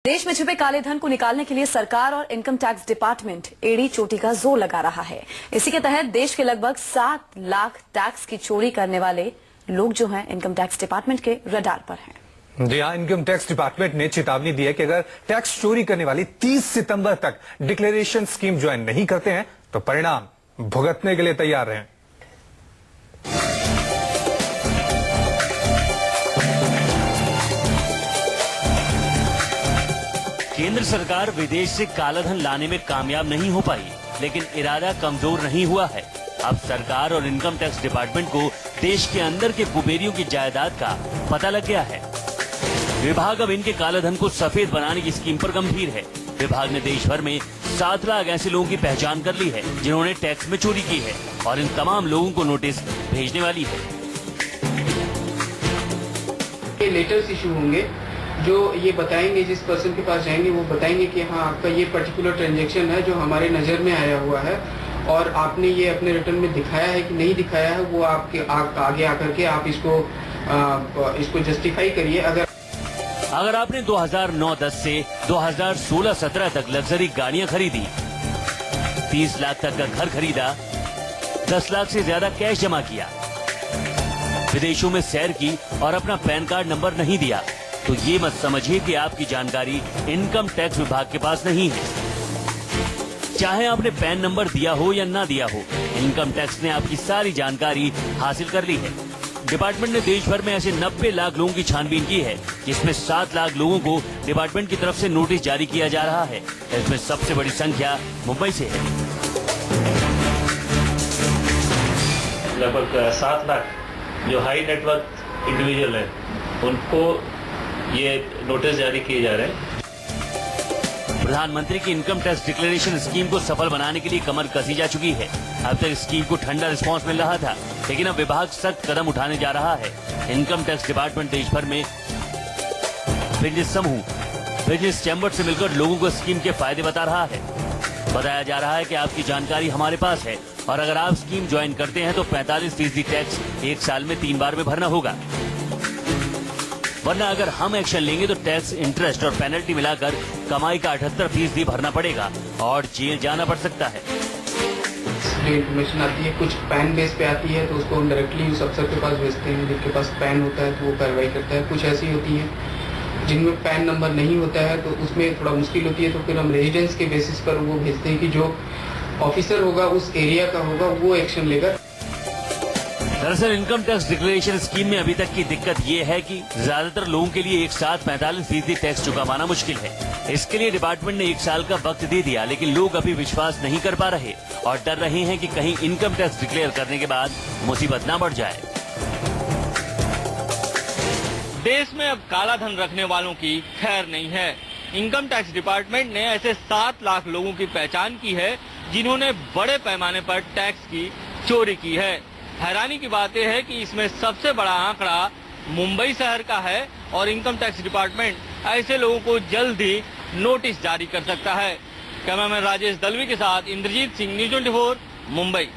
देश में छिपे काले धन को निकालने के लिए सरकार और इनकम टैक्स डिपार्टमेंट एड़ी चोटी का जोर लगा रहा है। इसी के तहत देश के लगभग 7 लाख टैक्स की चोरी करने वाले लोग जो हैं इनकम टैक्स डिपार्टमेंट के रडार पर हैं। जी हाँ, इनकम टैक्स डिपार्टमेंट ने चेतावनी दी है कि अगर टैक्स चोरी करने वाली 30 सितंबर तक डिक्लेरेशन स्कीम ज्वाइन नहीं करते हैं तो परिणाम भुगतने के लिए तैयार हैं। केंद्र सरकार विदेश से कालाधन लाने में कामयाब नहीं हो पाई, लेकिन इरादा कमजोर नहीं हुआ है। अब सरकार और इनकम टैक्स डिपार्टमेंट को देश के अंदर के कुबेरियों की जायदाद का पता लग गया है। विभाग अब इनके कालाधन को सफेद बनाने की स्कीम पर गंभीर है। विभाग ने देश भर में 7 लाख ऐसे लोगों की पहचान कर ली है जिन्होंने टैक्स में चोरी की है और इन तमाम लोगों को नोटिस भेजने वाली है। ये लेटर्स इशू होंगे जो ये बताएंगे, जिस पर्सन के पास जाएंगे वो बताएंगे कि हाँ आपका ये पर्टिकुलर ट्रांजैक्शन है जो हमारे नज़र में आया हुआ है और आपने ये अपने रिटर्न में दिखाया है कि नहीं दिखाया है, वो आपके आगे आकर के आप इसको जस्टिफाई करिए। अगर आपने 2009-10 से 2016-17 तक लग्जरी गाड़ियां खरीदी, 30 लाख तक का घर खरीदा, 10 लाख से ज्यादा कैश जमा किया, विदेशों में सैर की और अपना पैन कार्ड नंबर नहीं दिया, तो ये मत समझिए कि आपकी जानकारी इनकम टैक्स विभाग के पास नहीं है। चाहे आपने पैन नंबर दिया हो या ना दिया हो, इनकम टैक्स ने आपकी सारी जानकारी हासिल कर ली है। डिपार्टमेंट ने देश भर में ऐसे 90 लाख लोगों की छानबीन की है, जिसमें 7 लाख लोगों को डिपार्टमेंट की तरफ से नोटिस जारी किया जा रहा है। इसमें सबसे बड़ी संख्या मुंबई से है। लगभग 7 लाख जो हाई नेटवर्क इंडिविजुअल है उनको ये नोटिस जारी किए जा रहे हैं। प्रधानमंत्री की इनकम टैक्स डिक्लेरेशन स्कीम को सफल बनाने के लिए कमर कसी जा चुकी है। अब तक स्कीम को ठंडा रिस्पांस मिल रहा था, लेकिन अब विभाग सख्त कदम उठाने जा रहा है। इनकम टैक्स डिपार्टमेंट देश भर में बिजनेस समूह, बिजनेस चैम्बर से मिलकर लोगों को स्कीम के फायदे बता रहा है। बताया जा रहा है कि आपकी जानकारी हमारे पास है और अगर आप स्कीम ज्वाइन करते हैं तो 45% टैक्स 1 साल में 3 बार में भरना होगा, वरना अगर हम एक्शन लेंगे तो टैक्स, इंटरेस्ट और पेनल्टी मिलाकर कमाई का 78% भरना पड़ेगा और जेल जाना पड़ सकता है। इन्फॉर्मेशन आती है, कुछ पैन बेस पे आती है तो उसको हम डायरेक्टली उस अफसर के पास भेजते हैं जिनके पास पैन होता है तो वो कार्रवाई करता है। कुछ ऐसी होती है जिनमें पैन नंबर नहीं होता है तो उसमें थोड़ा मुश्किल होती है, तो फिर हम रेजिडेंस के बेसिस पर वो भेजते हैं कि जो ऑफिसर होगा उस एरिया का होगा वो एक्शन लेगा। दरअसल इनकम टैक्स डिक्लेरेशन स्कीम में अभी तक की दिक्कत ये है कि ज्यादातर लोगों के लिए एक साथ 45% टैक्स चुका पाना मुश्किल है। इसके लिए डिपार्टमेंट ने 1 साल का वक्त दे दिया, लेकिन लोग अभी विश्वास नहीं कर पा रहे और डर रहे हैं कि कहीं इनकम टैक्स डिक्लेयर करने के बाद मुसीबत न बढ़ जाए। देश में अब काला धन रखने वालों की खैर नहीं है। इनकम टैक्स डिपार्टमेंट ने ऐसे 7 लाख लोगों की पहचान की है जिन्होंने बड़े पैमाने पर टैक्स की चोरी की है। हैरानी की बात यह है कि इसमें सबसे बड़ा आंकड़ा मुंबई शहर का है और इनकम टैक्स डिपार्टमेंट ऐसे लोगों को जल्द ही नोटिस जारी कर सकता है। कैमरामैन राजेश दलवी के साथ इंद्रजीत सिंह, न्यूज़ 24, मुंबई।